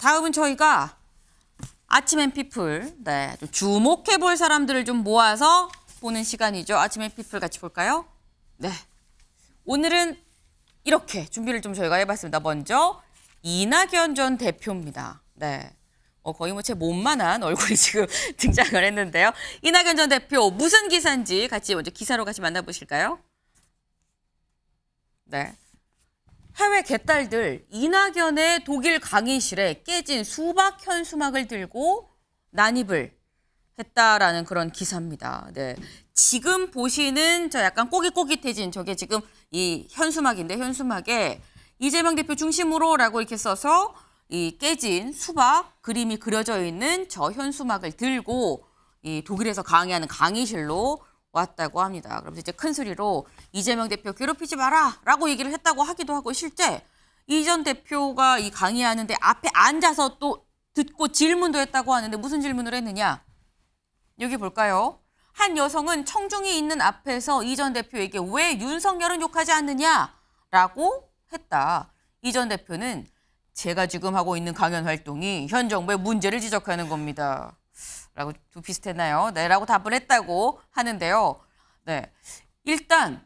다음은 저희가 아침앤피플, 좀 주목해 볼 사람들을 좀 모아서 보는 시간이죠. 아침앤피플 같이 볼까요? 네. 오늘은 이렇게 준비를 좀 저희가 해봤습니다. 먼저 이낙연 전 대표입니다. 네. 거의 뭐 제 몸만한 얼굴이 지금 등장을 했는데요. 이낙연 전 대표 무슨 기사인지 같이 먼저 기사로 같이 만나보실까요? 네. 해외 개딸들 이낙연의 독일 강의실에 깨진 수박 현수막을 들고 난입을 했다라는 그런 기사입니다. 네. 지금 보시는 저 약간 꼬깃꼬깃해진 저게 지금 이 현수막인데 현수막에 이재명 대표 중심으로라고 이렇게 써서 이 깨진 수박 그림이 그려져 있는 저 현수막을 들고 이 독일에서 강의하는 강의실로 왔다고 합니다. 그러면서 이제 큰 소리로 이재명 대표 괴롭히지 마라라고 얘기를 했다고 하기도 하고 실제 이 전 대표가 이 강의하는데 앞에 앉아서 또 듣고 질문도 했다고 하는데 무슨 질문을 했느냐? 여기 볼까요? 한 여성은 청중이 있는 앞에서 이 전 대표에게 왜 윤석열은 욕하지 않느냐라고 했다. 이 전 대표는 제가 지금 하고 있는 강연 활동이 현 정부의 문제를 지적하는 겁니다. 라고 좀 비슷했나요? 네, 라고 답을 했다고 하는데요. 네. 일단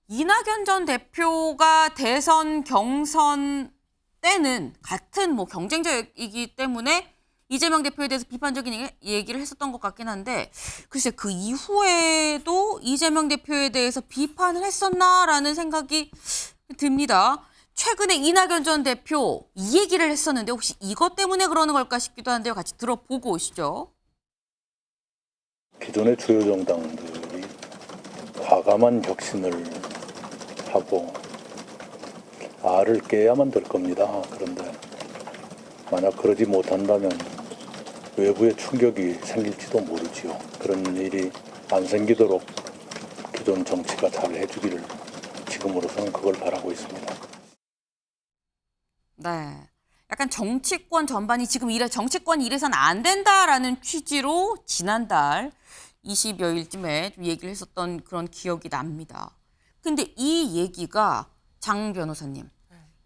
이낙연 전 대표가 대선 경선 때는 같은 뭐 경쟁자이기 때문에 이재명 대표에 대해서 비판적인 얘기를 했었던 것 같긴 한데 글쎄 그 이후에도 이재명 대표에 대해서 비판을 했었나라는 생각이 듭니다. 최근에 이낙연 전 대표 이 얘기를 했었는데 혹시 이것 때문에 그러는 걸까 싶기도 한데요. 같이 들어보고 오시죠. 기존의 주요 정당들이 과감한 혁신을 하고 알을 깨야만 될 겁니다. 그런데 만약 그러지 못한다면 외부의 충격이 생길지도 모르지요. 그런 일이 안 생기도록 기존 정치가 잘 해주기를 지금으로서는 그걸 바라고 있습니다. 네. 약간 정치권 전반이 지금 정치권 이래서는 안 된다라는 취지로 지난달 20여일쯤에 좀 얘기를 했었던 그런 기억이 납니다. 근데 이 얘기가 장 변호사님,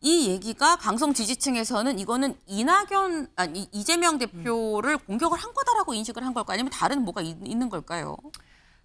이 얘기가 강성 지지층에서는 이거는 이재명 대표를 공격을 한 거다라고 인식을 한 걸까요? 아니면 다른 뭐가 있는 걸까요?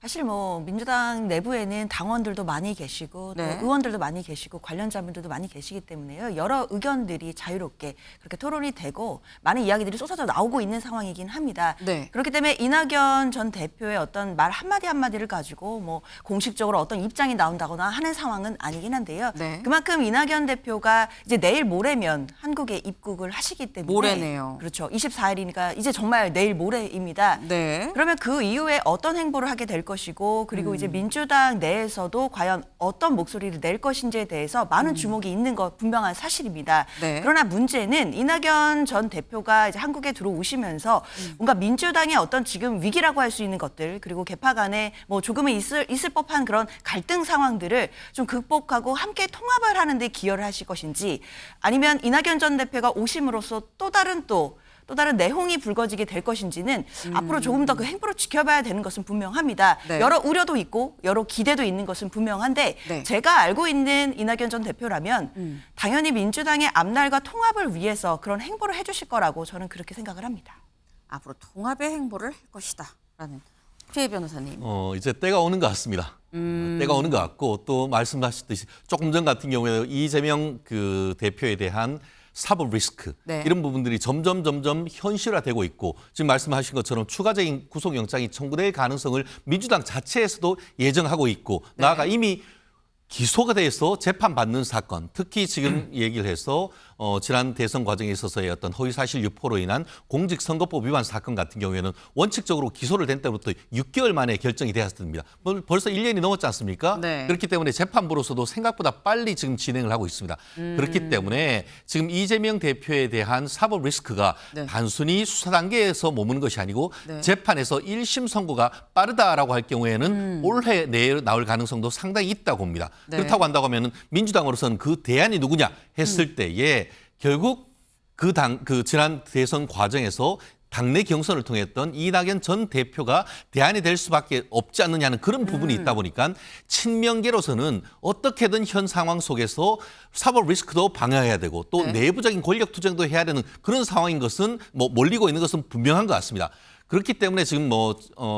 사실 뭐 민주당 내부에는 당원들도 많이 계시고 또 네. 의원들도 많이 계시고 관련자분들도 많이 계시기 때문에요. 여러 의견들이 자유롭게 그렇게 토론이 되고 많은 이야기들이 쏟아져 나오고 있는 상황이긴 합니다. 네. 그렇기 때문에 이낙연 전 대표의 어떤 말 한마디 한마디를 가지고 뭐 공식적으로 어떤 입장이 나온다거나 하는 상황은 아니긴 한데요. 네. 그만큼 이낙연 대표가 이제 내일 모레면 한국에 입국을 하시기 때문에 모레네요. 그렇죠. 24일이니까 이제 정말 내일 모레입니다. 네. 그러면 그 이후에 어떤 행보를 하게 될 것이고 그리고 이제 민주당 내에서도 과연 어떤 목소리를 낼 것인지에 대해서 많은 주목이 있는 것 분명한 사실입니다. 네. 그러나 문제는 이낙연 전 대표가 이제 한국에 들어오시면서 뭔가 민주당의 어떤 지금 위기라고 할 수 있는 것들 그리고 개파 간에 뭐 조금은 있을 법한 그런 갈등 상황들을 좀 극복하고 함께 통합을 하는 데 기여를 하실 것인지 아니면 이낙연 전 대표가 오심으로써 또 다른 내홍이 불거지게 될 것인지는 앞으로 조금 더 그 행보를 지켜봐야 되는 것은 분명합니다. 네. 여러 우려도 있고 여러 기대도 있는 것은 분명한데 네. 제가 알고 있는 이낙연 전 대표라면 당연히 민주당의 앞날과 통합을 위해서 그런 행보를 해주실 거라고 저는 그렇게 생각을 합니다. 앞으로 통합의 행보를 할 것이다라는 최 변호사님. 이제 때가 오는 것 같습니다. 때가 오는 것 같고 또 말씀하셨듯이 조금 전 같은 경우에 이재명 그 대표에 대한 사법 리스크 네. 이런 부분들이 점점 현실화되고 있고 지금 말씀하신 것처럼 추가적인 구속영장이 청구될 가능성을 민주당 자체에서도 예정하고 있고 나아가 이미 기소가 돼서 재판받는 사건, 특히 지금 얘기를 해서 지난 대선 과정에 있어서의 어떤 허위사실 유포로 인한 공직선거법 위반 사건 같은 경우에는 원칙적으로 기소를 된 때부터 6개월 만에 결정이 되었습니다. 벌써 1년이 넘었지 않습니까? 네. 그렇기 때문에 재판부로서도 생각보다 빨리 지금 진행을 하고 있습니다. 그렇기 때문에 지금 이재명 대표에 대한 사법 리스크가 네. 단순히 수사 단계에서 머무는 것이 아니고 네. 재판에서 1심 선고가 빠르다라고 할 경우에는 올해 내에 나올 가능성도 상당히 있다고 봅니다. 네. 그렇다고 한다고 하면 민주당으로서는 그 대안이 누구냐 했을 때에 결국 그 지난 대선 과정에서 당내 경선을 통했던 이낙연 전 대표가 대안이 될 수밖에 없지 않느냐는 그런 부분이 있다 보니까 친명계로서는 어떻게든 현 상황 속에서 사법 리스크도 방어해야 되고 또 네. 내부적인 권력 투쟁도 해야 되는 그런 상황인 것은 뭐 몰리고 있는 것은 분명한 것 같습니다. 그렇기 때문에 지금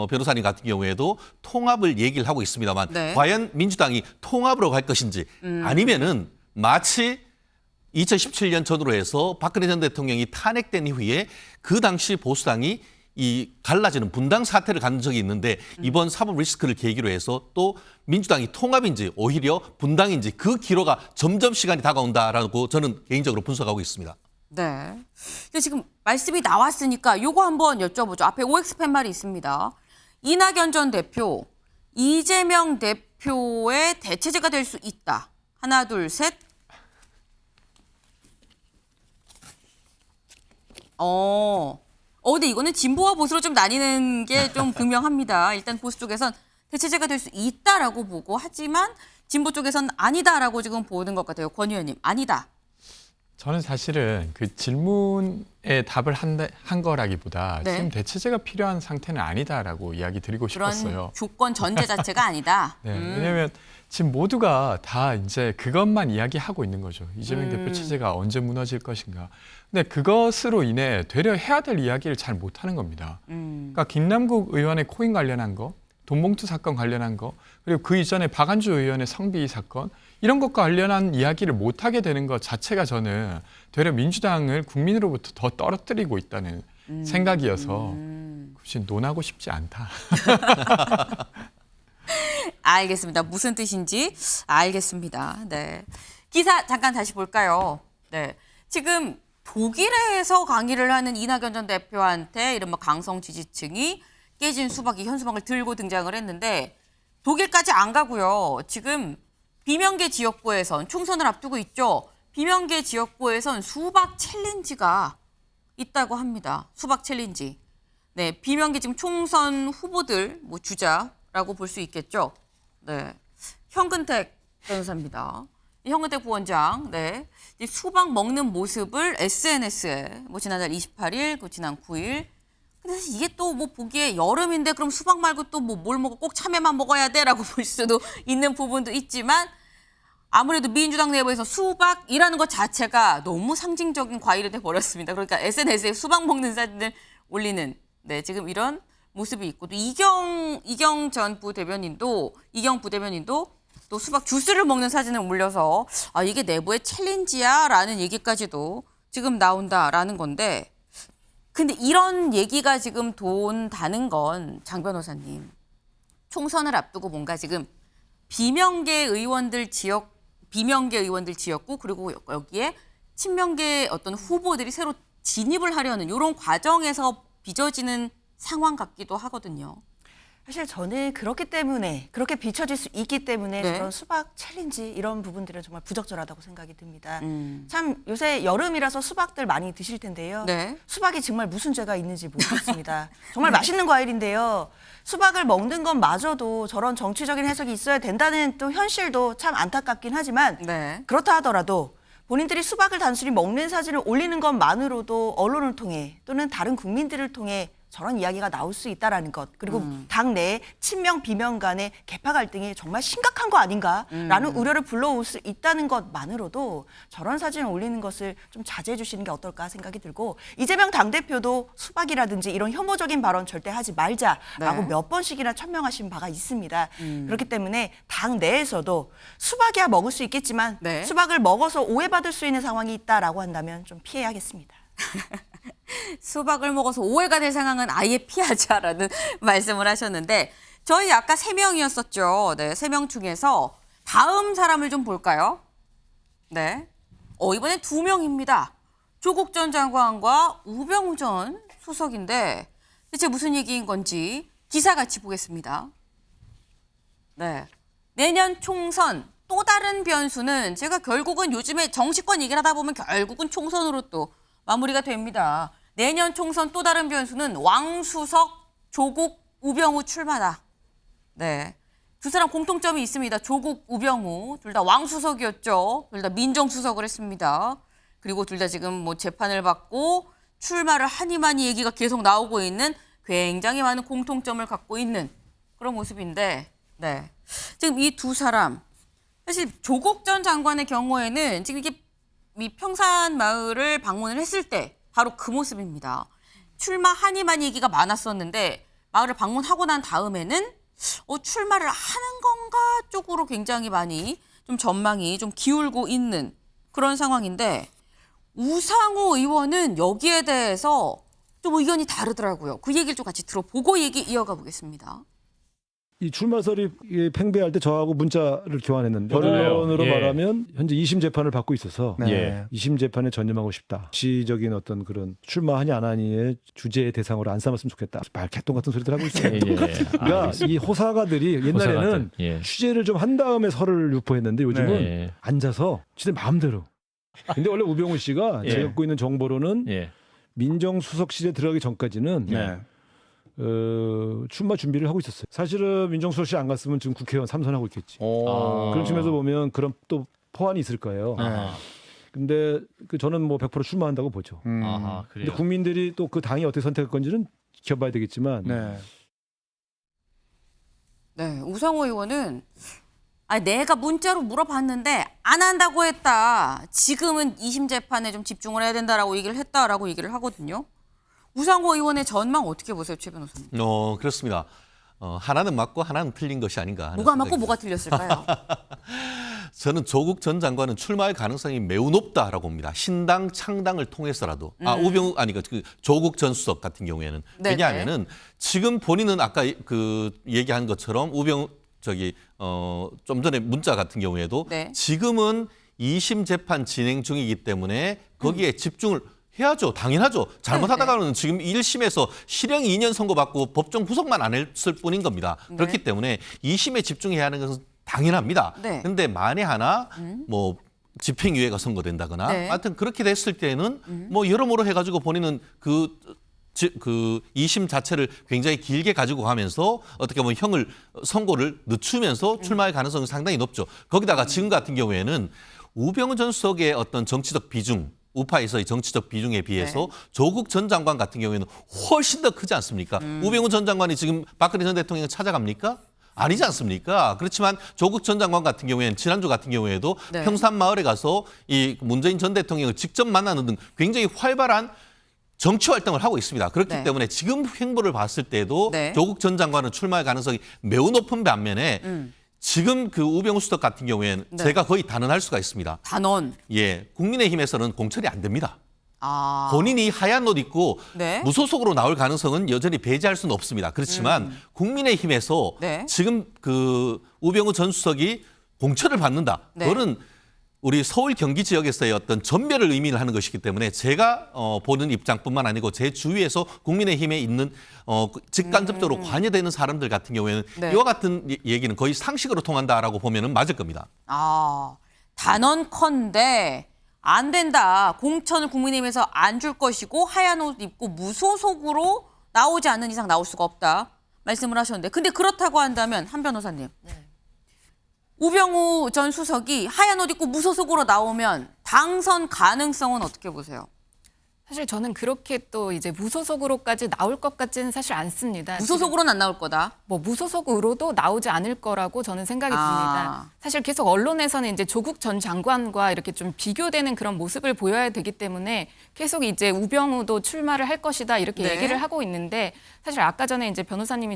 변호사님 같은 경우에도 통합을 얘기를 하고 있습니다만 네. 과연 민주당이 통합으로 갈 것인지 아니면은 마치 2017년 전으로 해서 박근혜 전 대통령이 탄핵된 이후에 그 당시 보수당이 이 갈라지는 분당 사태를 갖는 적이 있는데 이번 사법 리스크를 계기로 해서 또 민주당이 통합인지 오히려 분당인지 그 기로가 점점 시간이 다가온다라고 저는 개인적으로 분석하고 있습니다. 네. 근데 지금 말씀이 나왔으니까 요거 한번 여쭤보죠. 앞에 OX 팻말이 있습니다. 이낙연 전 대표, 이재명 대표의 대체제가 될 수 있다. 하나, 둘, 셋. 근데 이거는 진보와 보수로 좀 나뉘는 게 좀 분명합니다. 일단 보수 쪽에선 대체제가 될 수 있다라고 보고 하지만 진보 쪽에선 아니다라고 지금 보는 것 같아요. 권 의원님, 아니다. 저는 사실은 그 질문에 답을 한 거라기보다 네. 지금 대체제가 필요한 상태는 아니다라고 이야기 드리고 그런 싶었어요. 조건 전제 자체가 아니다. 네, 왜냐하면 지금 모두가 다 이제 그것만 이야기하고 있는 거죠. 이재명 대표 체제가 언제 무너질 것인가. 근데 그것으로 인해 되려 해야 될 이야기를 잘 못하는 겁니다. 그러니까 김남국 의원의 코인 관련한 거, 돈봉투 사건 관련한 거, 그리고 그 이전에 박안주 의원의 성비 사건, 이런 것과 관련한 이야기를 못하게 되는 것 자체가 저는 되려 민주당을 국민으로부터 더 떨어뜨리고 있다는 생각이어서 굳이 논하고 싶지 않다. 알겠습니다. 무슨 뜻인지 알겠습니다. 네. 기사 잠깐 다시 볼까요? 네. 지금 독일에서 강의를 하는 이낙연 전 대표한테 이른바 강성 지지층이 깨진 수박이 현수막을 들고 등장을 했는데 독일까지 안 가고요. 지금 비명계 지역구에선 총선을 앞두고 있죠. 비명계 지역구에선 수박 챌린지가 있다고 합니다. 수박 챌린지. 네, 비명계 지금 총선 후보들 주자라고 볼 수 있겠죠. 네, 현근택 변호사입니다. 현근택 부원장, 네, 이 수박 먹는 모습을 SNS에 지난달 28일, 지난 9일. 근데 사실 이게 또 보기에 여름인데 그럼 수박 말고 또 뭘 먹어? 꼭 참외만 먹어야 돼라고 볼 수도 있는 부분도 있지만. 아무래도 민주당 내부에서 수박이라는 것 자체가 너무 상징적인 과일이 돼버렸습니다. 그러니까 SNS에 수박 먹는 사진을 올리는 지금 이런 모습이 있고 또 이경 부대변인도 또 수박 주스를 먹는 사진을 올려서 이게 내부의 챌린지야라는 얘기까지도 지금 나온다라는 건데 근데 이런 얘기가 지금 돈다는 건 장 변호사님 총선을 앞두고 뭔가 지금 비명계 의원들 지역구 그리고 여기에 친명계 어떤 후보들이 새로 진입을 하려는 이런 과정에서 빚어지는 상황 같기도 하거든요. 사실 저는 그렇게 비춰질 수 있기 때문에 네. 저런 수박 챌린지 이런 부분들은 정말 부적절하다고 생각이 듭니다. 참 요새 여름이라서 수박들 많이 드실 텐데요. 네. 수박이 정말 무슨 죄가 있는지 모르겠습니다. 정말 맛있는 과일인데요. 수박을 먹는 것마저도 저런 정치적인 해석이 있어야 된다는 또 현실도 참 안타깝긴 하지만 네. 그렇다 하더라도 본인들이 수박을 단순히 먹는 사진을 올리는 것만으로도 언론을 통해 또는 다른 국민들을 통해 저런 이야기가 나올 수 있다라는 것 그리고 당내에 친명 비명 간의 계파 갈등이 정말 심각한 거 아닌가라는 우려를 불러올 수 있다는 것만으로도 저런 사진을 올리는 것을 좀 자제해 주시는 게 어떨까 생각이 들고 이재명 당대표도 수박이라든지 이런 혐오적인 발언 절대 하지 말자라고 네. 몇 번씩이나 천명하신 바가 있습니다. 그렇기 때문에 당 내에서도 수박이야 먹을 수 있겠지만 네. 수박을 먹어서 오해받을 수 있는 상황이 있다라고 한다면 좀 피해야겠습니다. 수박을 먹어서 오해가 될 상황은 아예 피하자라는 말씀을 하셨는데 저희 아까 3명이었었죠. 네, 3명 중에서 다음 사람을 좀 볼까요? 네, 이번엔 2명입니다. 조국 전 장관과 우병우 전 수석인데 대체 무슨 얘기인 건지 기사 같이 보겠습니다. 네, 내년 총선 또 다른 변수는 제가 결국은 요즘에 정치권 얘기를 하다 보면 결국은 총선으로 또 마무리가 됩니다. 내년 총선 또 다른 변수는 왕수석, 조국, 우병우 출마다. 네, 두 사람 공통점이 있습니다. 조국, 우병우 둘 다 왕수석이었죠. 둘 다 민정수석을 했습니다. 그리고 둘 다 지금 재판을 받고 출마를 하니마니 얘기가 계속 나오고 있는 굉장히 많은 공통점을 갖고 있는 그런 모습인데, 네. 지금 이 두 사람, 사실 조국 전 장관의 경우에는 지금 이게 이 평산 마을을 방문을 했을 때 바로 그 모습입니다. 출마 하니마니 얘기가 많았었는데 마을을 방문하고 난 다음에는 출마를 하는 건가 쪽으로 굉장히 많이 좀 전망이 좀 기울고 있는 그런 상황인데 우상호 의원은 여기에 대해서 좀 의견이 다르더라고요. 그 얘기를 좀 같이 들어보고 얘기 이어가 보겠습니다. 이 출마설이 팽배할 때 저하고 문자를 교환했는데 그래요. 결론으로 예. 말하면 현재 2심 재판을 받고 있어서 예. 2심 재판에 전념하고 싶다. 시적인 어떤 그런 출마하니 안 하니의 주제의 대상으로 안 삼았으면 좋겠다. 말개똥 같은 소리들 하고 있어요. 예. 그러니까 알겠습니다. 이 호사가들이 옛날에는 호사가들. 예. 취재를 좀 한 다음에 설을 유포했는데 요즘은 예. 앉아서 지들 마음대로. 근데 원래 우병우 씨가 예. 제가 갖고 있는 정보로는 예. 민정수석실에 들어가기 전까지는 네. 출마 준비를 하고 있었어요. 사실은 민정수석실 안 갔으면 지금 국회의원 3선하고 있겠지. 아. 그런 측면에서 보면 그런 또 포환이 있을 거예요. 아하. 근데 저는 뭐 100% 출마한다고 보죠. 아하, 근데 그래요. 국민들이 또 그 당이 어떻게 선택할 건지는 지켜봐야 되겠지만 네, 우상호 의원은 내가 문자로 물어봤는데 안 한다고 했다. 지금은 2심 재판에 좀 집중을 해야 된다라고 얘기를 했다라고 얘기를 하거든요. 우상호 의원의 전망 어떻게 보세요, 최 변호사님? 그렇습니다. 하나는 맞고 하나는 틀린 것이 아닌가 하는 뭐가 맞고 생각이 뭐가 틀렸을까요? 저는 조국 전 장관은 출마할 가능성이 매우 높다라고 봅니다. 신당 창당을 통해서라도 우병우 아니 그 조국 전 수석 같은 경우에는 네네. 왜냐하면은 지금 본인은 아까 그 얘기한 것처럼 우병우 좀 전에 문자 같은 경우에도 네. 지금은 2심 재판 진행 중이기 때문에 거기에 집중을 해야죠. 당연하죠. 잘못하다가는 지금 1심에서 실형 2년 선고받고 법정 구속만 안 했을 뿐인 겁니다. 그렇기 때문에 2심에 집중해야 하는 것은 당연합니다. 네. 그런데 만에 하나 뭐 집행유예가 선고된다거나 네. 하여튼 그렇게 됐을 때는 뭐 여러모로 해가지고 본인은 그 2심 자체를 굉장히 길게 가지고 가면서 어떻게 보면 선고를 늦추면서 출마할 가능성이 상당히 높죠. 거기다가 지금 같은 경우에는 우병우 전 수석의 어떤 정치적 비중 우파에서의 정치적 비중에 비해서 조국 전 장관 같은 경우에는 훨씬 더 크지 않습니까? 우병우 전 장관이 지금 박근혜 전 대통령을 찾아갑니까? 아니지 않습니까? 그렇지만 조국 전 장관 같은 경우에는 지난주 같은 경우에도 네. 평산마을에 가서 이 문재인 전 대통령을 직접 만나는 등 굉장히 활발한 정치 활동을 하고 있습니다. 그렇기 네. 때문에 지금 행보를 봤을 때도 네. 조국 전 장관은 출마할 가능성이 매우 높은 반면에 지금 그 우병우 수석 같은 경우에는 네. 제가 거의 단언할 수가 있습니다. 단언. 예, 국민의힘에서는 공천이 안 됩니다. 아. 본인이 하얀 옷 입고 네. 무소속으로 나올 가능성은 여전히 배제할 수는 없습니다. 그렇지만 국민의힘에서 네. 지금 그 우병우 전 수석이 공천을 받는다. 네. 그거는 우리 서울 경기 지역에서의 어떤 전멸을 의미를 하는 것이기 때문에 제가 보는 입장뿐만 아니고 제 주위에서 국민의힘에 있는 직간접적으로 관여되는 사람들 같은 경우에는 네. 이와 같은 얘기는 거의 상식으로 통한다라고 보면은 맞을 겁니다. 단언컨대 안 된다. 공천을 국민의힘에서 안 줄 것이고 하얀 옷 입고 무소속으로 나오지 않는 이상 나올 수가 없다. 말씀을 하셨는데 근데 그렇다고 한다면 한 변호사님. 우병우 전 수석이 하얀 옷 입고 무소속으로 나오면 당선 가능성은 어떻게 보세요? 사실 저는 그렇게 또 이제 무소속으로까지 나올 것 같지는 사실 않습니다. 무소속으로는 안 나올 거다. 뭐 무소속으로도 나오지 않을 거라고 저는 생각이 듭니다. 사실 계속 언론에서는 이제 조국 전 장관과 이렇게 좀 비교되는 그런 모습을 보여야 되기 때문에 계속 이제 우병우도 출마를 할 것이다 이렇게 네. 얘기를 하고 있는데 사실 아까 전에 이제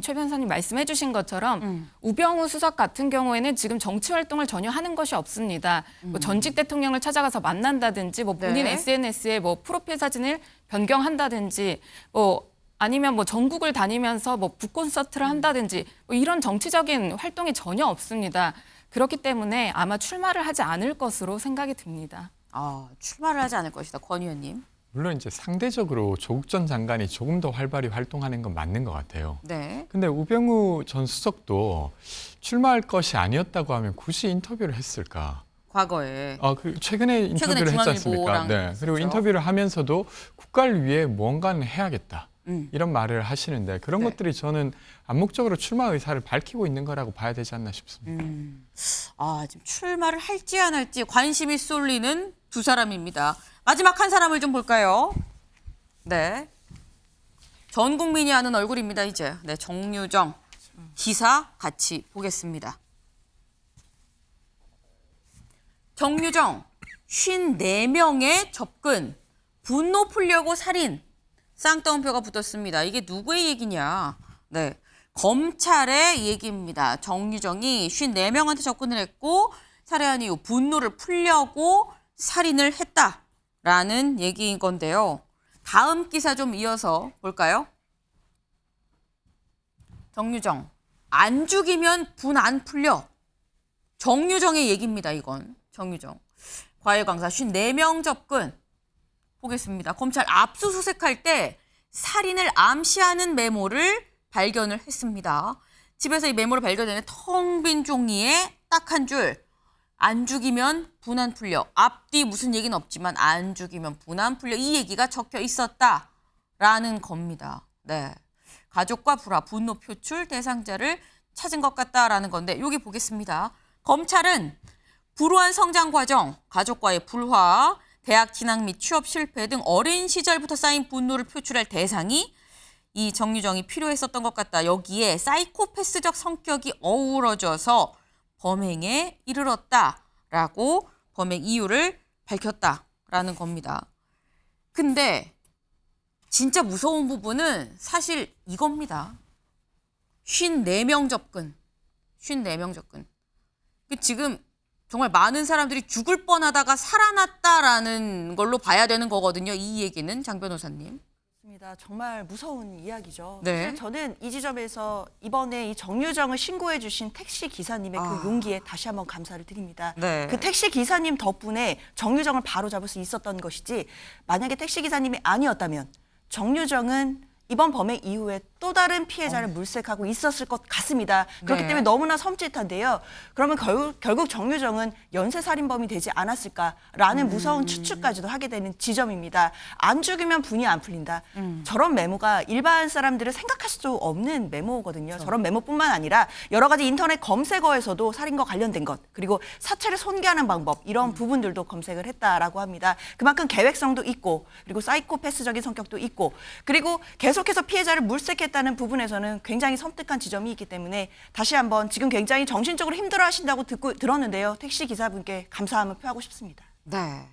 최 변호사님 말씀해 주신 것처럼 우병우 수석 같은 경우에는 지금 정치 활동을 전혀 하는 것이 없습니다. 뭐 전직 대통령을 찾아가서 만난다든지 뭐 본인 네. SNS에 뭐 프로필 사진을 변경한다든지 뭐 아니면 뭐 전국을 다니면서 뭐 북콘서트를 한다든지 뭐 이런 정치적인 활동이 전혀 없습니다. 그렇기 때문에 아마 출마를 하지 않을 것으로 생각이 듭니다. 출마를 하지 않을 것이다. 권 의원님. 물론 이제 상대적으로 조국 전 장관이 조금 더 활발히 활동하는 건 맞는 것 같아요. 네. 근데 우병우 전 수석도 출마할 것이 아니었다고 하면 굳이 인터뷰를 했을까? 과거에. 최근에 인터뷰를 했지 않습니까? 중앙일보랑 네. 그리고 했었죠. 인터뷰를 하면서도 국가를 위해 무언가는 해야겠다. 이런 말을 하시는데 그런 네. 것들이 저는 암묵적으로 출마 의사를 밝히고 있는 거라고 봐야 되지 않나 싶습니다. 지금 출마를 할지 안 할지 관심이 쏠리는 두 사람입니다. 마지막 한 사람을 좀 볼까요? 네. 전 국민이 아는 얼굴입니다, 이제. 네, 정유정 기사 같이 보겠습니다. 정유정 54명의 접근, 분노 풀려고 살인, 쌍따옴표가 붙었습니다. 이게 누구의 얘기냐? 네, 검찰의 얘기입니다. 정유정이 54명한테 접근을 했고 살해한 이후 분노를 풀려고 살인을 했다라는 얘기인 건데요. 다음 기사 좀 이어서 볼까요? 정유정, 안 죽이면 분 안 풀려. 정유정의 얘기입니다, 이건. 정유정. 과외강사 54명 접근. 보겠습니다. 검찰 압수수색할 때 살인을 암시하는 메모를 발견을 했습니다. 집에서 이 메모를 발견했는데 텅 빈 종이에 딱 한 줄. 안 죽이면 분 안 풀려. 앞뒤 무슨 얘기는 없지만 안 죽이면 분 안 풀려. 이 얘기가 적혀 있었다라는 겁니다. 네. 가족과 불화, 분노 표출 대상자를 찾은 것 같다라는 건데 여기 보겠습니다. 검찰은 불우한 성장 과정, 가족과의 불화, 대학 진학 및 취업 실패 등 어린 시절부터 쌓인 분노를 표출할 대상이 이 정유정이 필요했었던 것 같다. 여기에 사이코패스적 성격이 어우러져서 범행에 이르렀다라고 범행 이유를 밝혔다라는 겁니다. 근데 진짜 무서운 부분은 사실 이겁니다. 54명 접근. 54명 접근. 지금 정말 많은 사람들이 죽을 뻔하다가 살아났다라는 걸로 봐야 되는 거거든요. 이 얘기는 장 변호사님. 맞습니다. 정말 무서운 이야기죠. 네. 사실 저는 이 지점에서 이번에 이 정유정을 신고해 주신 택시 기사님의 그 용기에 다시 한번 감사를 드립니다. 네. 그 택시 기사님 덕분에 정유정을 바로 잡을 수 있었던 것이지 만약에 택시 기사님이 아니었다면 정유정은 이번 범행 이후에 또 다른 피해자를 물색하고 있었을 것 같습니다. 그렇기 네. 때문에 너무나 섬찟한데요. 그러면 결국 정유정은 연쇄살인범이 되지 않았을까라는 무서운 추측까지도 하게 되는 지점입니다. 안 죽이면 분이 안 풀린다. 저런 메모가 일반 사람들은 생각할 수도 없는 메모거든요. 저런 메모뿐만 아니라 여러 가지 인터넷 검색어에서도 살인과 관련된 것 그리고 사체를 손괴하는 방법 이런 부분들도 검색을 했다라고 합니다. 그만큼 계획성도 있고 그리고 사이코패스적인 성격도 있고 그리고 계속해서 피해자를 물색했다는 부분에서는 굉장히 섬뜩한 지점이 있기 때문에 다시 한번 지금 굉장히 정신적으로 힘들어하신다고 들었는데요. 택시 기사분께 감사함을 표하고 싶습니다. 네.